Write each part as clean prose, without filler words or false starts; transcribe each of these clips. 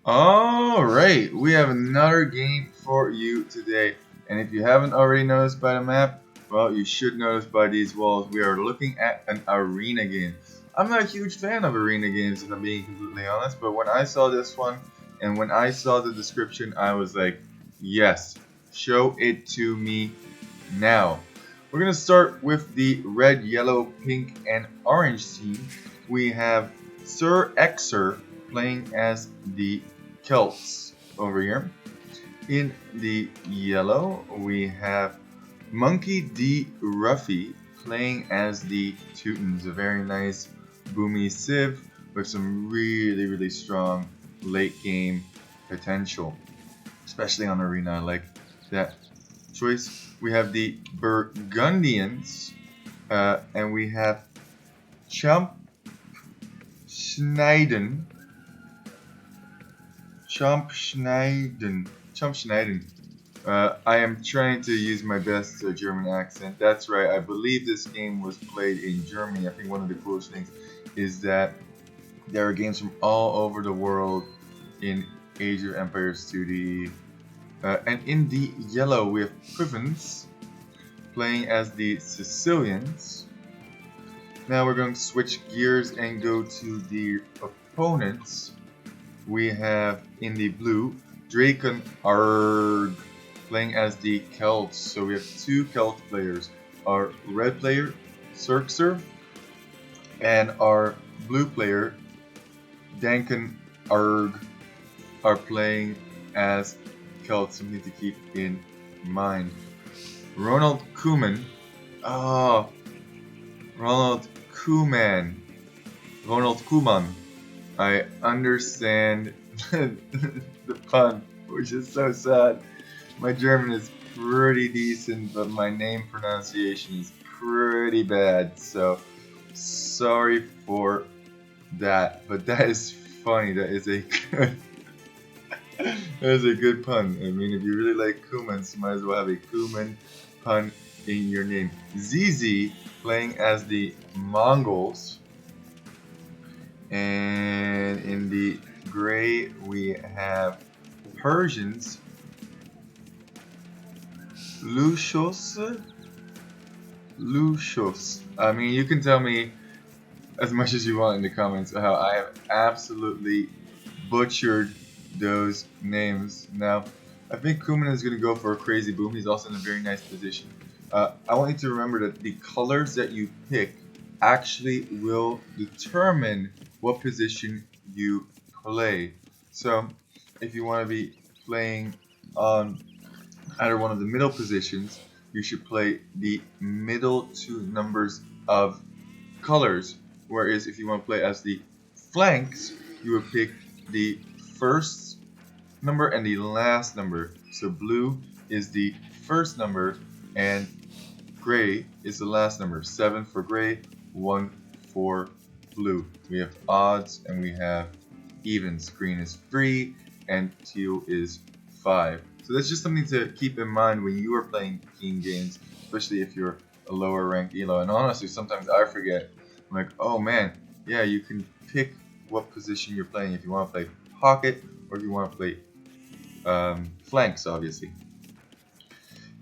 Alright, we have another game for you today. And if you haven't already noticed by the map, well, you should notice by these walls. We are looking at an arena game. I'm not a huge fan of arena games, if I'm being completely honest, but when I saw this one, and when I saw the description, I was like, yes, show it to me now. We're going to start with the red, yellow, pink, and orange team. We have Sir Xer playing as the Celts over here. In the yellow, we have Monkey D. Ruffy playing as the Teutons, a very nice boomy civ with some really strong late game potential, especially on arena. I like that choice. We have the Burgundians, and we have Chump Schneiden. Chump Schneiden. I am trying to use my best German accent. That's right, I believe this game was played in Germany. I think one of the coolest things is that there are games from all over the world in Age of Empires 2D. And in the yellow, we have Pfienz playing as the Sicilians. Now we're going to switch gears and go to the opponents. We have in the blue Draken Arg playing as the Celts. So we have two Celt players. Our red player, Cirxer, and our blue player, Danken Arg, are playing as Celts. Something to keep in mind. Ronald Cumman. Oh, Ronald Cumman. Ronald Cumman. I understand the pun, which is so sad. My German is pretty decent, but my name pronunciation is pretty bad, so sorry for that. But that is funny. That is a good, that is a good pun. I mean, if you really like Kumans, you might as well have a Kuman pun in your name. ZZ playing as the Mongols. And in the gray, we have Persians. Lucius. I mean, you can tell me as much as you want in the comments how I have absolutely butchered those names. Now, I think Kuman is going to go for a crazy boom. He's also in a very nice position. I want you to remember that the colors that you pick actually will determine what position you play. So, if you want to be playing on either one of the middle positions, you should play the middle two numbers of colors. Whereas if you want to play as the flanks, you would pick the first number and the last number. So blue is the first number and gray is the last number. 7 for gray, 1 for blue. We have odds and we have evens. Green is 3 and teal is 5. So that's just something to keep in mind when you are playing team games, especially if you're a lower ranked elo. And honestly, sometimes I forget. I'm like, oh man, yeah, you can pick what position you're playing if you want to play pocket or if you want to play flanks, obviously.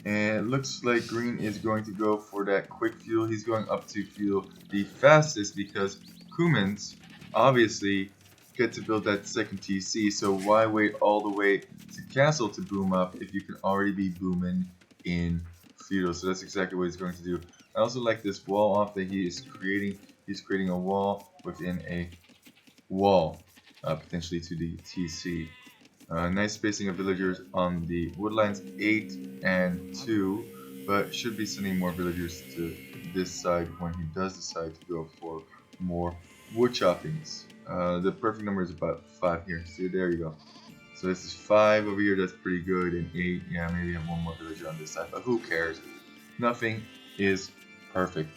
And it looks like green is going to go for that quick fuel. He's going up to fuel the fastest because Kumans obviously get to build that second TC. So why wait all the way to castle to boom up if you can already be booming in feudal? So that's exactly what he's going to do. I also like this wall off that he is creating. He's creating a wall within a wall, potentially to the TC. Nice spacing of villagers on the woodlines 8 and 2, but should be sending more villagers to this side when he does decide to go for more wood choppings. The perfect number is about 5 here, so there you go. So this is 5 over here, that's pretty good, and 8, yeah, maybe have one more villager on this side, but who cares? Nothing is perfect.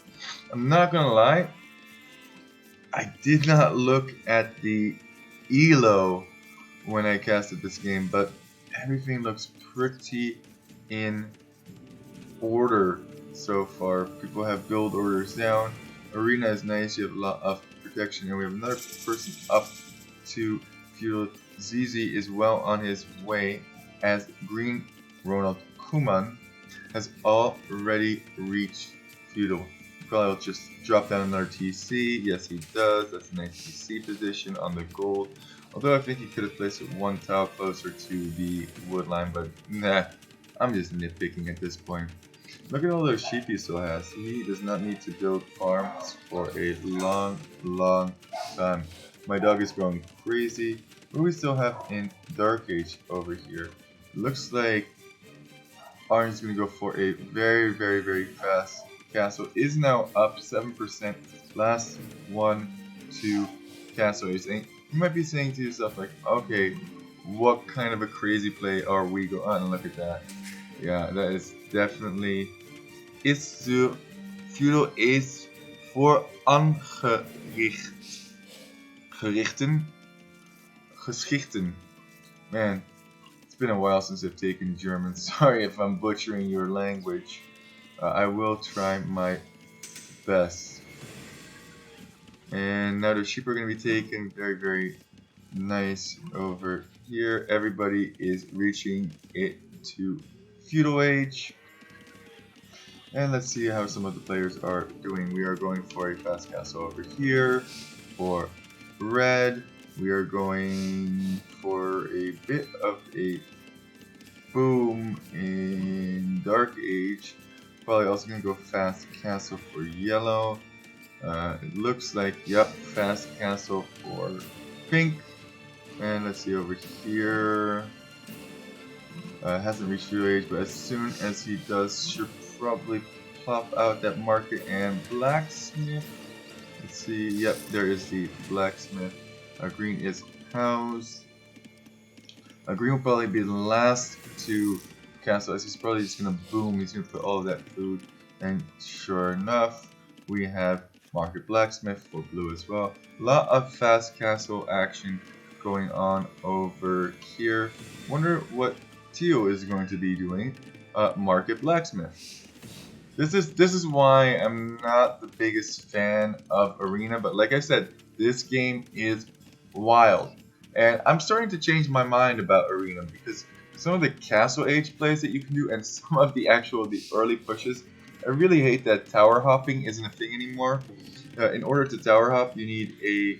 I'm not gonna lie, I did not look at the elo when I casted this game, but everything looks pretty in order so far. People have build orders down. Arena is nice, you have a lot of protection, and we have another person up to feudal ZZ is well on his way, as green Ronald Cumman has already reached feudal. Probably will just drop down another TC. Yes, he does. That's a nice TC position on the gold. Although I think he could have placed it one tile closer to the wood line, but nah, I'm just nitpicking at this point. Look at all those sheep he still has. He does not need to build farms for a long, long time. My dog is going crazy. What do we still have in Dark Age over here? Looks like Orange is going to go for a very, very, very fast castle. Is now up 7%. Last 1-2 castle. You might be saying to yourself like, okay, what kind of a crazy play are we going on? Look at that. Yeah, that is definitely. Is de feudal is voor geschichten. Man, it's been a while since I've taken German. Sorry if I'm butchering your language. I will try my best. And now the sheep are going to be taken. Very, very nice over here. Everybody is reaching it to feudal age. And let's see how some of the players are doing. We are going for a fast castle over here. For red, we are going for a bit of a boom in Dark Age. Probably also going to go fast castle for yellow. It looks like, yep, fast castle for pink. And let's see over here. Hasn't reached feudal age, but as soon as he does, should probably plop out that market and blacksmith. Let's see, yep, there is the blacksmith. Green is housed. Green will probably be the last to castle, as he's probably just gonna boom. He's gonna put all of that food, and sure enough, we have market blacksmith for blue as well. A lot of fast castle action going on over here. Wonder what Teal is going to be doing. Market blacksmith. This is why I'm not the biggest fan of Arena, but like I said, this game is wild. And I'm starting to change my mind about Arena because some of the Castle Age plays that you can do and some of the early pushes, I really hate that tower hopping isn't a thing anymore. In order to tower hop, you need a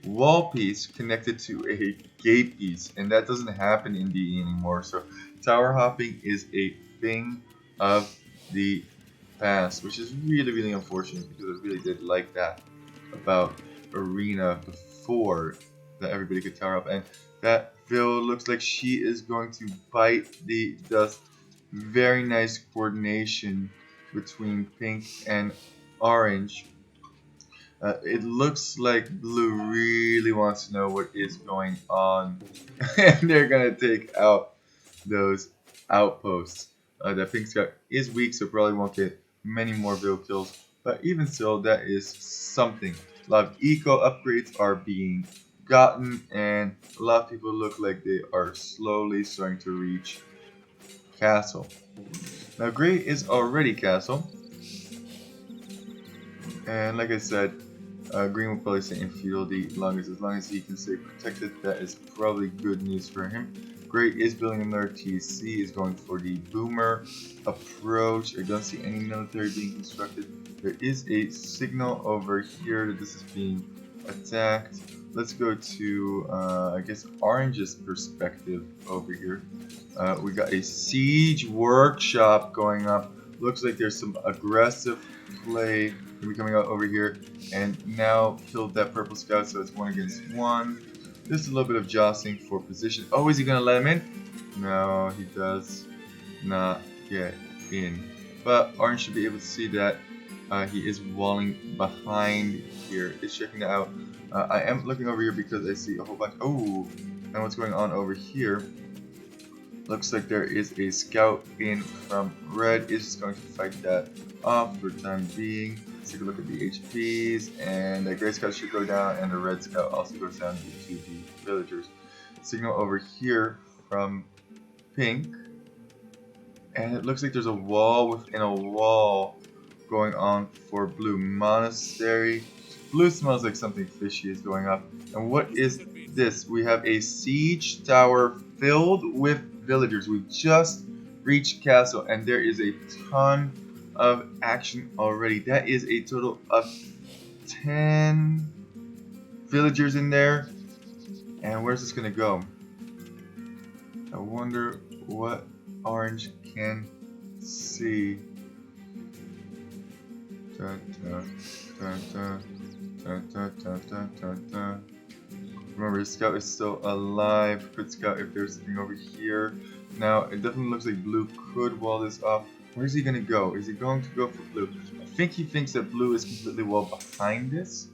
wall piece connected to a gate piece, and that doesn't happen in DE anymore. So tower hopping is a thing of the past, which is really, really unfortunate because I really did like that about Arena before, that everybody could tower up. And that Phil looks like she is going to bite the dust. Very nice coordination between pink and orange. It looks like blue really wants to know what is going on, and they're gonna take out those outposts. That pink scout is weak, so probably won't get many more Bill kills, but even still, that is something. A lot of eco upgrades are being gotten, and a lot of people look like they are slowly starting to reach castle. Now gray is already castle, and like I said, green will probably stay in feudal the longest. As long as he can stay protected, that is probably good news for him. Gray is building another TC, is going for the boomer approach. I don't see any military being constructed. There is a signal over here that this is being attacked. Let's go to, I guess, orange's perspective over here. We got a siege workshop going up. Looks like there's some aggressive play gonna be coming out over here, and now killed that purple scout, so it's 1 against 1. Just a little bit of jostling for position. Oh, is he gonna let him in? No, he does not get in. But orange should be able to see that he is walling behind here. It's checking that out. I am looking over here because I see a whole bunch. Oh, and what's going on over here? Looks like there is a scout in from red. Is just going to fight that off for the time being. Let's take a look at the HPs, and the gray scout should go down, and the red scout also goes down to the villagers. Signal over here from pink, and it looks like there's a wall within a wall going on for blue. Monastery. Blue smells like something fishy is going up. And what is this. We have a siege tower filled with villagers. We've just reached castle, and there is a ton of action already. That is a total of 10 villagers in there. And where's this gonna go? I wonder what Orange can see. Dun, dun, dun, dun, dun, dun, dun, dun, dun, dun. Remember, his scout is still alive. Could scout if there's something over here. Now, it definitely looks like blue could wall this off. Where's he gonna go? Is he going to go for blue? I think he thinks that blue is completely well behind this.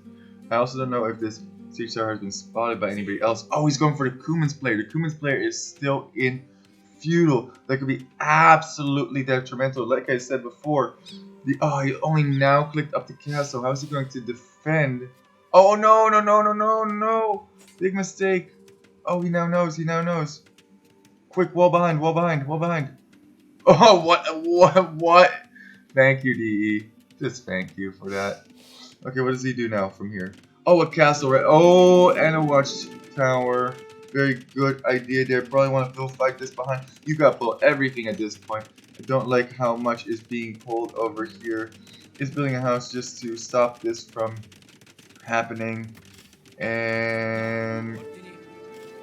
I also don't know if this siege tower has been spotted by anybody else. Oh, he's going for the Cumman's player. The Cumman's player is still in feudal. That could be absolutely detrimental. Like I said before, he only now clicked up the castle. How is he going to defend? Oh no, no, no, no, no, no! Big mistake. Oh, he now knows. He now knows. Quick, wall behind, wall behind, wall behind. Oh, what? Thank you, DE. Just thank you for that. Okay, what does he do now from here? Oh, a castle, right? Oh, and a watchtower. Very good idea there. Probably want to go fight this behind. You gotta pull everything at this point. I don't like how much is being pulled over here. He's building a house just to stop this from happening. And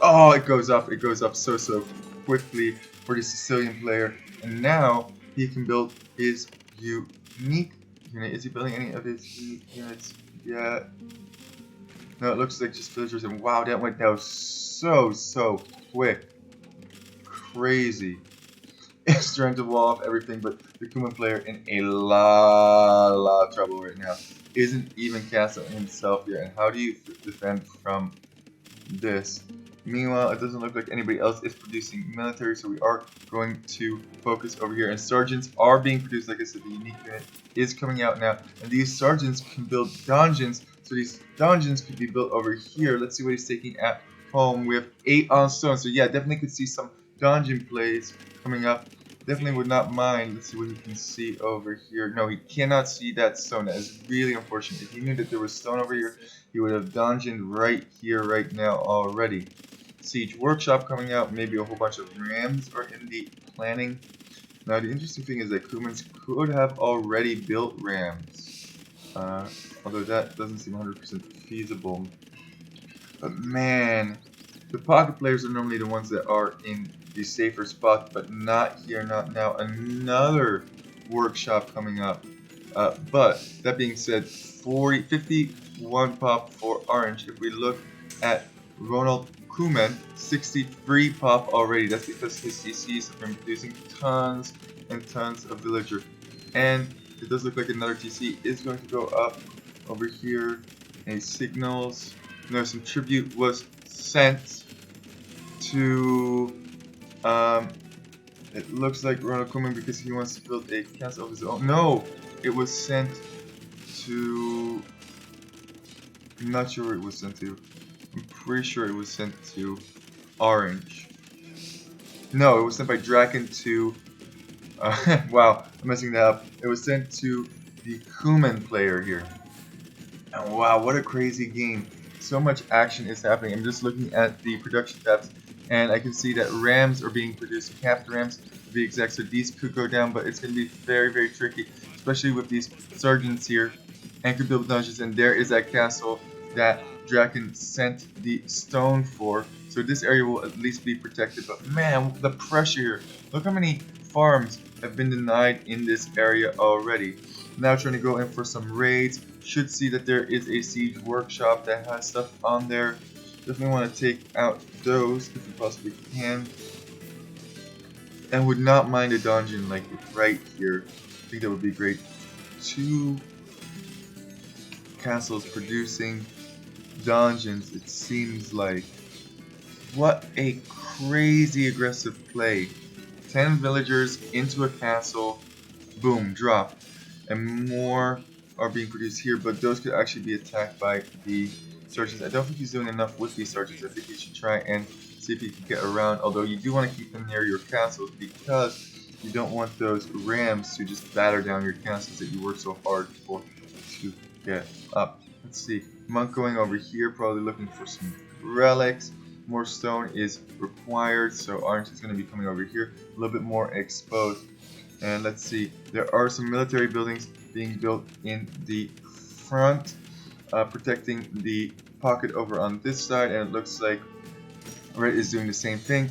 oh, it goes up so quickly for the Sicilian player. And now he can build his unique unit. Is he building any of his unique units yet? No, it looks like just villagers. And wow, that went down so quick. Crazy. It's trying to wall off everything, but the Cumman player in a lot of trouble right now. Isn't even castle himself yet. And how do you defend from this? Meanwhile, it doesn't look like anybody else is producing military, so we are going to focus over here. And sergeants are being produced. Like I said, the unique unit is coming out now. And these sergeants can build dungeons. So these dungeons could be built over here. Let's see what he's taking at home. We have 8 on stone. So yeah, definitely could see some dungeon plays coming up. Definitely would not mind. Let's see what he can see over here. No, he cannot see that stone. That is really unfortunate. If he knew that there was stone over here, he would have dungeoned right here, right now already. Siege Workshop coming out. Maybe a whole bunch of rams are in the planning. Now, the interesting thing is that Cumans could have already built rams. Although that doesn't seem 100% feasible. But man, the pocket players are normally the ones that are in the safer spot, but not here, not now. Another workshop coming up. But that being said, 51 pop for orange. If we look at Ronald Cumman, 63 pop already. That's because his TCs have been producing tons and tons of villager. And it does look like another TC is going to go up over here. A signals. No, some tribute was sent to it looks like Ronald Cumman because he wants to build a castle of his own. No, it was sent to, I'm not sure where it was sent to. I'm pretty sure it was sent to Orange. No, it was sent by Draken to wow, I'm messing that up. It was sent to the Cumman player here. And wow, what a crazy game. So much action is happening. I'm just looking at the production tabs and I can see that rams are being produced, capped rams to be exact, so these could go down, but it's going to be very tricky, especially with these sergeants here, and could build dungeons, and there is that castle that Draken sent the stone for, so this area will at least be protected. But man, the pressure here, look how many farms have been denied in this area already. Now trying to go in for some raids, should see that there is a siege workshop that has stuff on there. Definitely want to take out those if we possibly can. And would not mind a dungeon like right here. I think that would be great. 2 castles producing dungeons, it seems like. What a crazy aggressive play. 10 villagers into a castle. Boom, drop. And more are being produced here, but those could actually be attacked by the sergeants. I don't think he's doing enough with these sergeants. I think he should try and see if he can get around, although you do want to keep them near your castles because you don't want those rams to just batter down your castles that you work so hard for to get up. Let's see. Monk going over here, probably looking for some relics. More stone is required, so orange is going to be coming over here, a little bit more exposed. And let's see, there are some military buildings being built in the front, protecting the pocket over on this side, and it looks like red is doing the same thing.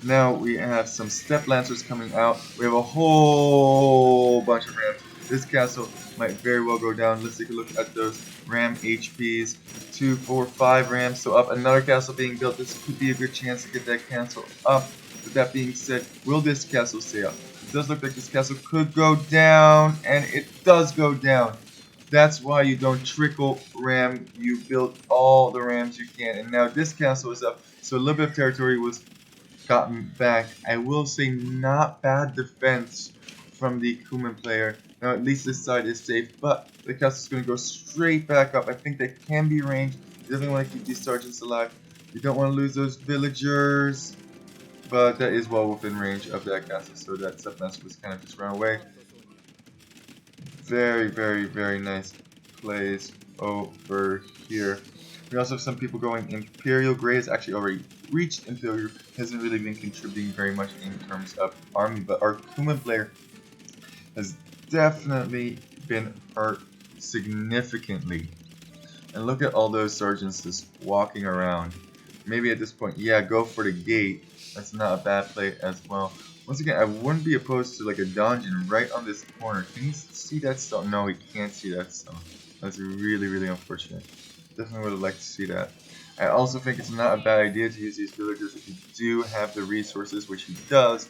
Now we have some step lancers coming out. We have a whole bunch of rams. This castle might very well go down. Let's take a look at those ram HPs. 2, 4, 5 rams. So up, another castle being built. This could be a good chance to get that castle up. With that being said, will this castle stay up? It does look like this castle could go down, and it does go down. That's why you don't trickle ram. You build all the rams you can. And now this castle is up. So a little bit of territory was gotten back. I will say not bad defense from the Cumman player. Now at least this side is safe, but the castle's going to go straight back up. I think that can be ranged. You definitely want to keep these sergeants alive. You don't want to lose those villagers, but that is well within range of that castle, so that submaster was kind of just run away. Very, very, very nice plays over here. We also have some people going Imperial. Gray has actually already reached Imperial. Hasn't really been contributing very much in terms of army, but our Cumman player has definitely been hurt significantly. And look at all those sergeants just walking around. Maybe at this point, yeah, go for the gate. That's not a bad play as well. Once again, I wouldn't be opposed to like a dungeon right on this corner. Can you see that stone? No, he can't see that stone. That's really, really unfortunate. Definitely would have liked to see that. I also think it's not a bad idea to use these villagers if you do have the resources, which he does.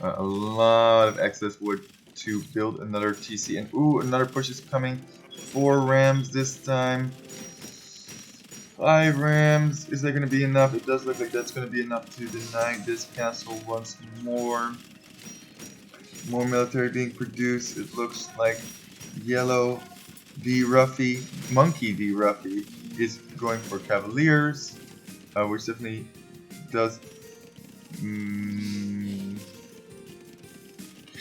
A lot of excess wood to build another TC. And ooh, another push is coming. 4 rams this time. 5 rams. Is that going to be enough? It does look like that's going to be enough to deny this castle once more. More military being produced. It looks like yellow D. Ruffy, Monkey D. Ruffy is going for Cavaliers, which definitely does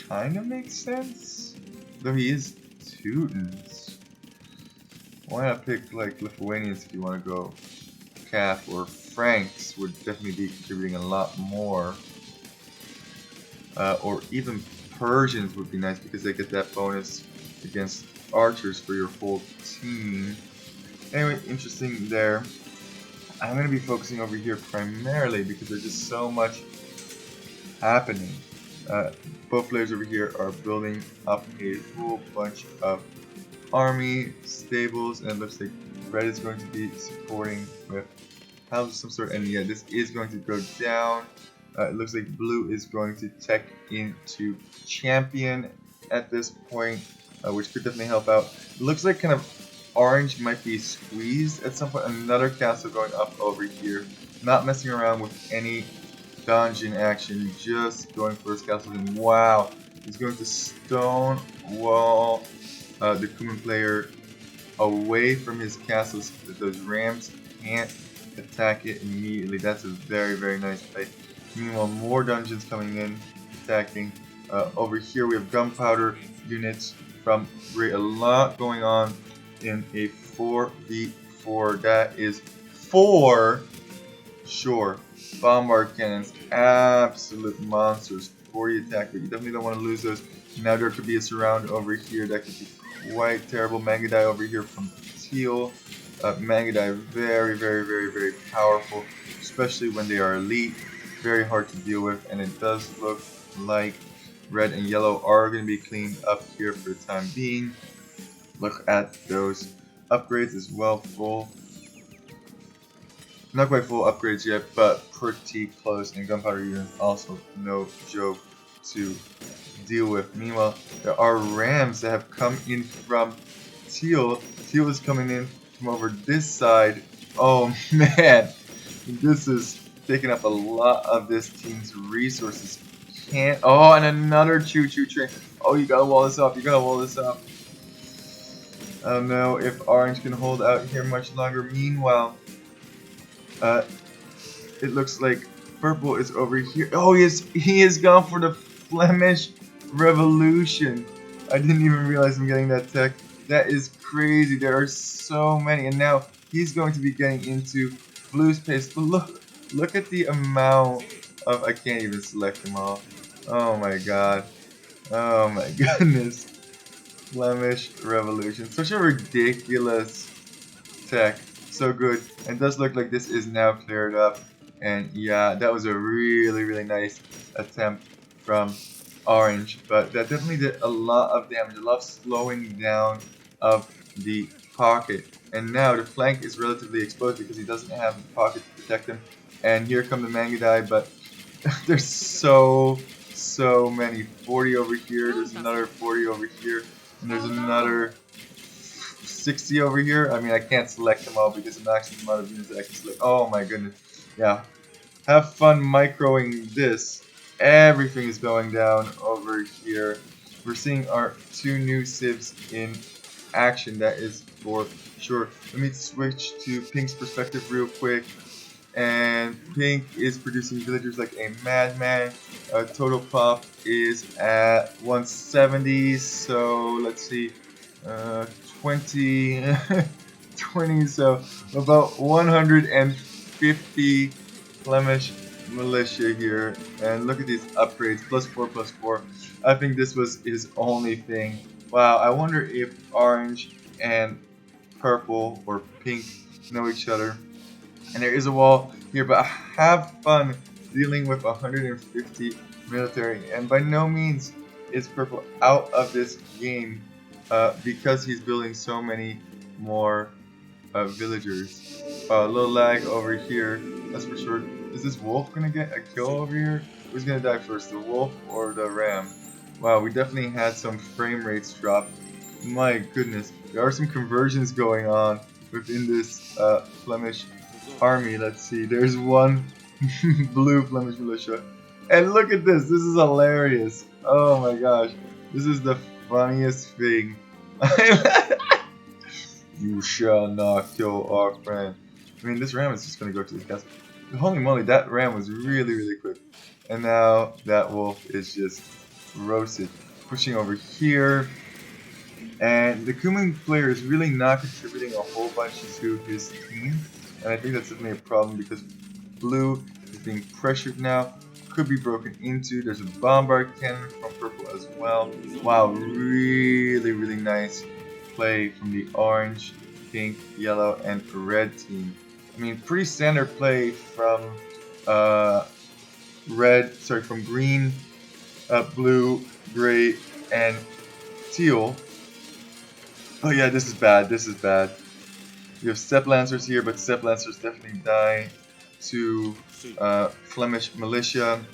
kind of make sense. Though he is Teutons. Why not pick like Lithuanians if you want to go Cav, or Franks would definitely be contributing a lot more. Or even Persians would be nice because they get that bonus against archers for your whole team. Anyway, interesting there. I'm going to be focusing over here primarily because there's just so much happening. Both players over here are building up a whole bunch of army stables, and it looks like red is going to be supporting with houses of some sort, and yeah, this is going to go down. It looks like blue is going to tech into champion at this point, which could definitely help out. It looks like kind of orange might be squeezed at some point. Another castle going up over here, not messing around with any dungeon action, just going for his castle. And wow, he's going to stone wall the Cumman player away from his castles so that those rams can't attack it immediately. That's a very, very nice play. Meanwhile, more dungeons coming in, attacking. Over here we have gunpowder units from Gray. A lot going on in a 4v4. That is 4 sure bombard cannons, absolute monsters for the attack, but you definitely don't want to lose those. Now there could be a surround over here that could be quite terrible. Mangadai over here from Teal. Mangadai very, very, very, very powerful, especially when they are elite. Very hard to deal with, and it does look like red and yellow are going to be cleaned up here for the time being. Look at those upgrades as well, full. Not quite full upgrades yet, but pretty close. And gunpowder unit also no joke to deal with. Meanwhile, there are rams that have come in from Teal. Teal is coming in from over this side. Oh man, this is taking up a lot of this team's resources. Can't. Oh, and another choo-choo train. Oh, you gotta wall this up. You gotta wall this up. I don't know if orange can hold out here much longer. Meanwhile, it looks like purple is over here. Oh, he is gone for the Flemish Revolution. I didn't even realize I'm getting that tech. That is crazy. There are so many, and now he's going to be getting into Blue's pace. But look at the amount of. I can't even select them all. Oh my god. Oh my goodness. Flemish Revolution. Such a ridiculous tech. So good. And it does look like this is now cleared up. And yeah, that was a really nice attempt from Orange. But that definitely did a lot of damage, a lot of slowing down of the pocket. And now the flank is relatively exposed because he doesn't have the pocket to protect him. And here come the Mangudai, but there's so many. 40 over here, there's another 40 over here, and there's another 60 over here. I mean, I can't select them all because of the maximum amount of units that I can select. Oh my goodness. Yeah. Have fun microing this. Everything is going down over here. We're seeing our two new civs in action, that is for sure. Let me switch to Pink's perspective real quick. And Pink is producing villagers like a madman. Total pop is at 170, so let's see, 20, 20, so about 150 Flemish militia here. And look at these upgrades, +4, +4. I think this was his only thing. Wow, I wonder if orange and purple or pink know each other. And there is a wall here, but have fun dealing with 150 military. And by no means is purple out of this game because he's building so many more villagers. A little lag over here, that's for sure. Is this wolf gonna get a kill over here? Who's gonna die first, the wolf or the ram? Wow, we definitely had some frame rates drop. My goodness, there are some conversions going on within this Flemish army. Let's see, there's one blue Flemish militia. And look at this, this is hilarious. Oh my gosh, this is the funniest thing. You shall not kill our friend. I mean, this ram is just gonna go to the castle. Holy moly, that ram was really quick. And now that wolf is just roasted. Pushing over here. And the Cumman player is really not contributing a whole bunch to his team. And I think that's definitely a problem because blue is being pressured now. Could be broken into. There's a bombard cannon from purple as well. Wow, really nice play from the orange, pink, yellow, and red team. I mean, pretty standard play from from green, blue, gray, and teal. Oh yeah, this is bad. This is bad. You have Steppe Lancers here, but Steppe Lancers definitely die to Flemish militia.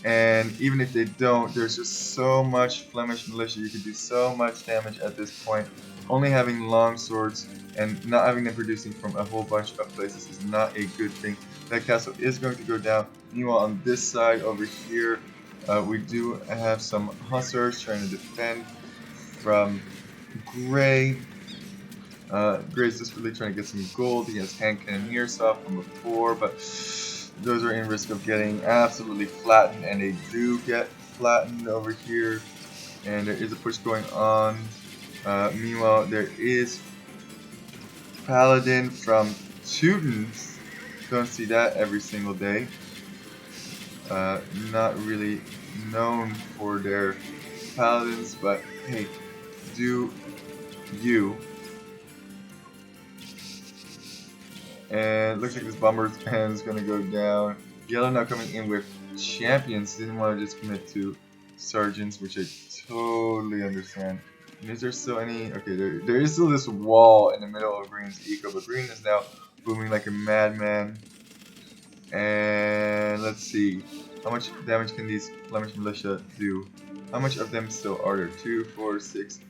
And even if they don't, there's just so much Flemish militia. You could do so much damage at this point. Only having long swords and not having them producing from a whole bunch of places is not a good thing. That castle is going to go down. Meanwhile, on this side over here, we do have some hussars trying to defend from Gray. Gray's just really trying to get some gold. He has hand cannoneer stuff from before, but those are in risk of getting absolutely flattened, and they do get flattened over here. And there is a push going on. Meanwhile, there is Paladin from Teutons. Don't see that every single day. Not really known for their paladins, but hey, do you. And looks like this bomber's pen is gonna go down. Yellow now coming in with champions. Didn't want to just commit to sergeants, which I totally understand. And is there still any? Okay, there is still this wall in the middle of Green's eco, but Green is now booming like a madman. And let's see, how much damage can these Flemish militia do? How much of them still are there? 2, 4, 6,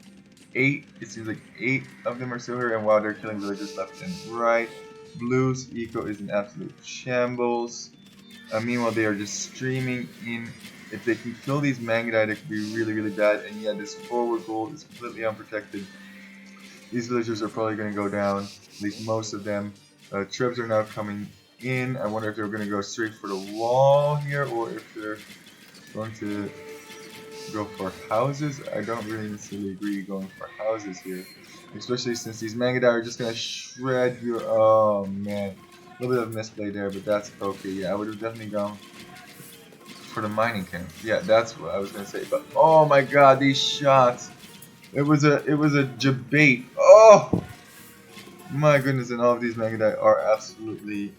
8. It seems like 8 of them are still here, and wow, they're killing villagers left and right. Blue's eco is in absolute shambles. Meanwhile, they are just streaming in. If they can kill these Mangudai, they could be really bad. And yeah, this forward goal is completely unprotected. These villagers are probably going to go down, at least most of them. Trebs are now coming in. I wonder if they're going to go straight for the wall here, or if they're going to go for houses. I don't really necessarily agree going for houses here, especially since these Mangudai are just going to shred your. Oh man, A little bit of misplay there, but that's okay. Yeah, I would have definitely gone for the mining camp. Yeah, that's what I was gonna say. But oh my god, these shots! It was a debate. Oh my goodness, and all of these Megadite are absolutely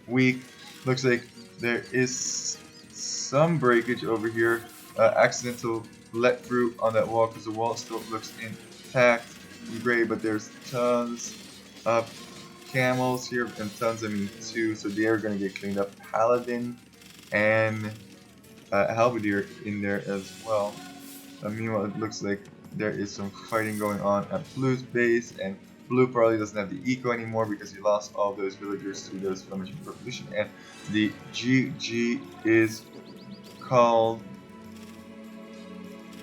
weak. Looks like there is some breakage over here. Accidental let through on that wall because the wall still looks intact and gray, but there's tons of camels here, and tons, I mean two, so they're gonna get cleaned up. Paladin and Halberdier in there as well. Meanwhile, it looks like there is some fighting going on at Blue's base, and Blue probably doesn't have the eco anymore because he lost all those villagers to those Flemish Revolution, and the GG is called.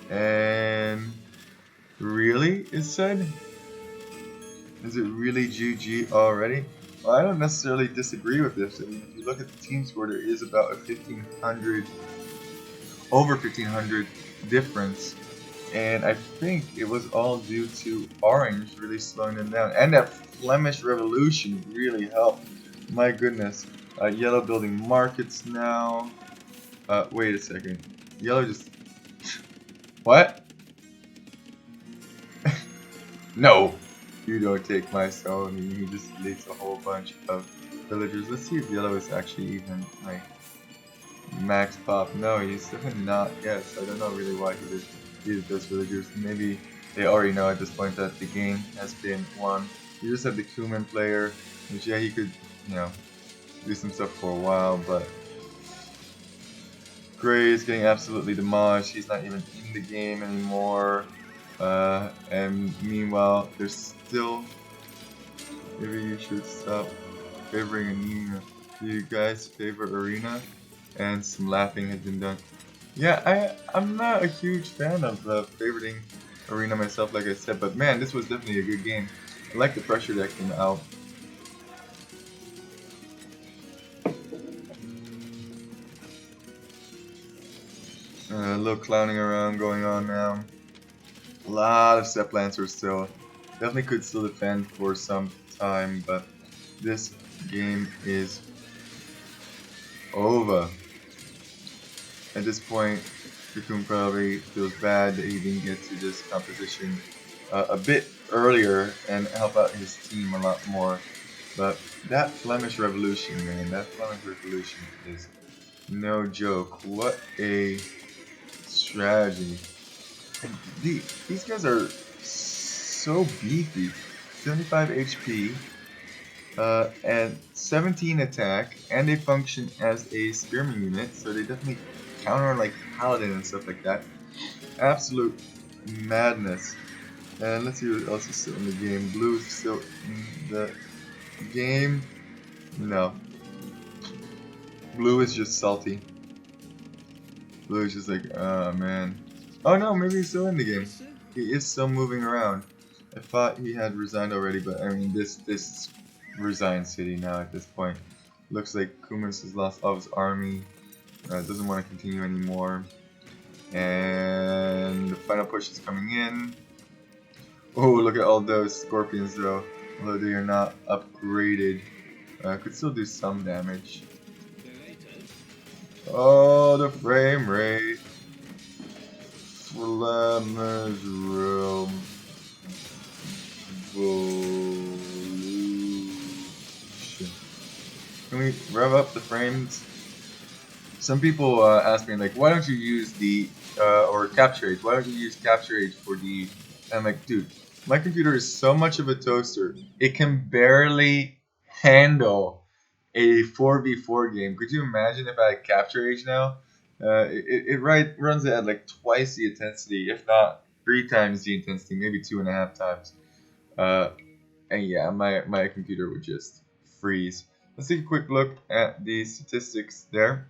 And really, it said? Is it really GG already? Well, I don't necessarily disagree with this. I mean, if you look at the team score, there is about a 1,500, over 1,500 difference. And I think it was all due to Orange really slowing them down. And that Flemish Revolution really helped. My goodness. Yellow building markets now. Wait a second. Yellow just... What? No! You don't take my stone. And he just deletes a whole bunch of villagers. Let's see if Yellow is actually even, like, max pop. No, he's definitely not yet. So I don't know really why he did. Those villagers. Maybe they already know at this point that the game has been won. You just have the Cumman player, which yeah, he could, you know, do some stuff for a while, but Gray is getting absolutely demolished. He's not even in the game anymore. And meanwhile, there's still. Maybe you should stop favoring Arena. Do you guys favor Arena? And some laughing has been done. Yeah, I'm not a huge fan of favoriting Arena myself, like I said, but man, this was definitely a good game. I like the pressure that came out. A little clowning around going on now. A lot of Sepp Lancers still. Definitely could still defend for some time, but this game is over. At this point, Cocoon probably feels bad that he didn't get to this competition a bit earlier and help out his team a lot more. But that Flemish Revolution, man, that Flemish Revolution is no joke. What a strategy. And these guys are so beefy. 75 HP and 17 attack, and they function as a spearman unit, so they definitely counter like Paladin and stuff like that. Absolute madness. And let's see what else is still in the game. Blue is still in the game. No. Blue is just salty. Blue is just like, oh man. Oh no, maybe he's still in the game. He is still moving around. I thought he had resigned already, but I mean, this is resigned city now at this point. Looks like Kumas has lost all of his army. Doesn't want to continue anymore. And the final push is coming in. Oh, look at all those scorpions though. Although they are not upgraded. Could still do some damage. Oh, the frame rate. Flemish Realm. Can we rev up the frames? Some people ask me like, why don't you use the or capture age? Why don't you use capture age for the? And I'm like, dude, my computer is so much of a toaster. It can barely handle a 4v4 game. Could you imagine if I had capture age now? It runs it at like twice the intensity, if not 3 times the intensity, maybe 2.5 times. And yeah, my computer would just freeze. Let's take a quick look at the statistics there.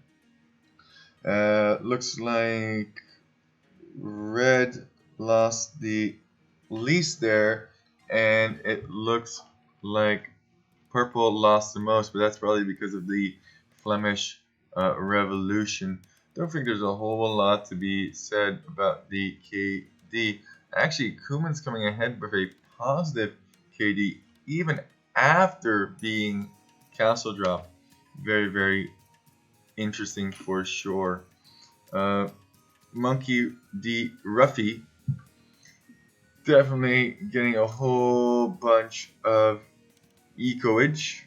Looks like red lost the least there, and it looks like purple lost the most, but that's probably because of the Flemish Revolution. Don't think there's a whole lot to be said about the KD. Actually, Cumman's coming ahead with a positive KD even after being castle drop. Very, very interesting for sure. Monkey D. Ruffy, definitely getting a whole bunch of ecoage.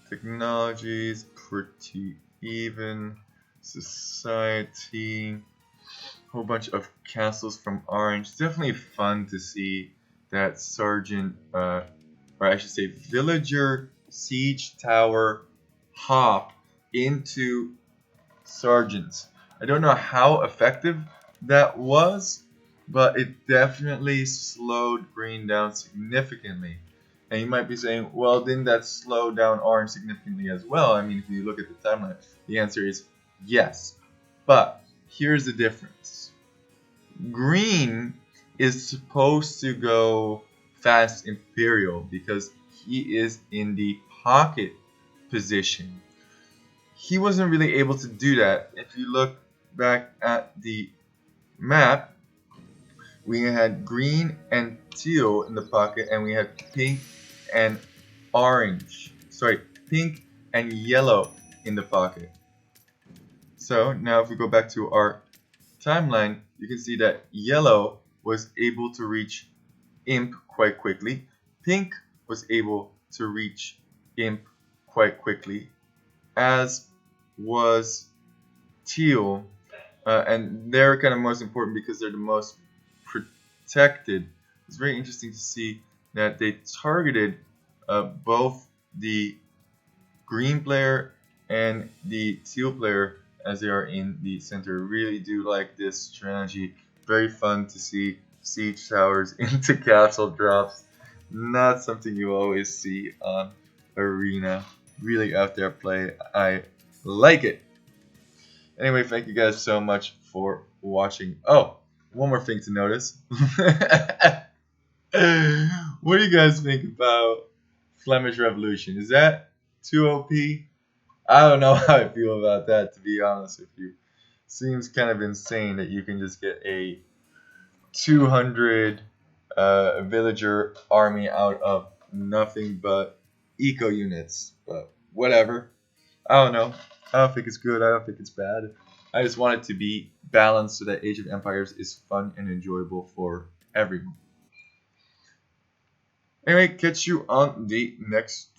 Technologies, pretty even. Society, whole bunch of castles from Orange. Definitely fun to see that Sergeant, or I should say Villager Siege Tower hop into Sergeants. I don't know how effective that was, but it definitely slowed Green down significantly. And you might be saying, well, didn't that slow down Orange significantly as well? I mean, if you look at the timeline, the answer is yes. But here's the difference. Green is supposed to go fast Imperial because he is in the pocket position. He wasn't really able to do that. If you look back at the map, we had green and teal in the pocket, and we had pink and orange. Sorry, pink and yellow in the pocket. So now if we go back to our timeline, you can see that yellow was able to reach imp quite quickly. Pink was able to reach imp quite quickly, as was teal, and they're kind of most important because they're the most protected. It's very interesting to see that they targeted both the green player and the teal player as they are in the center. Really do like this strategy. Very fun to see siege towers into castle drops. Not something you always see on Arena. Really out there play. I like it. Anyway, thank you guys so much for watching. Oh, one more thing to notice. What do you guys think about Flemish Revolution? Is that too OP? I don't know how I feel about that, to be honest with you. Seems kind of insane that you can just get a 200 villager army out of nothing but eco units. But whatever. I don't know. I don't think it's good. I don't think it's bad. I just want it to be balanced so that Age of Empires is fun and enjoyable for everyone. Anyway, catch you on the next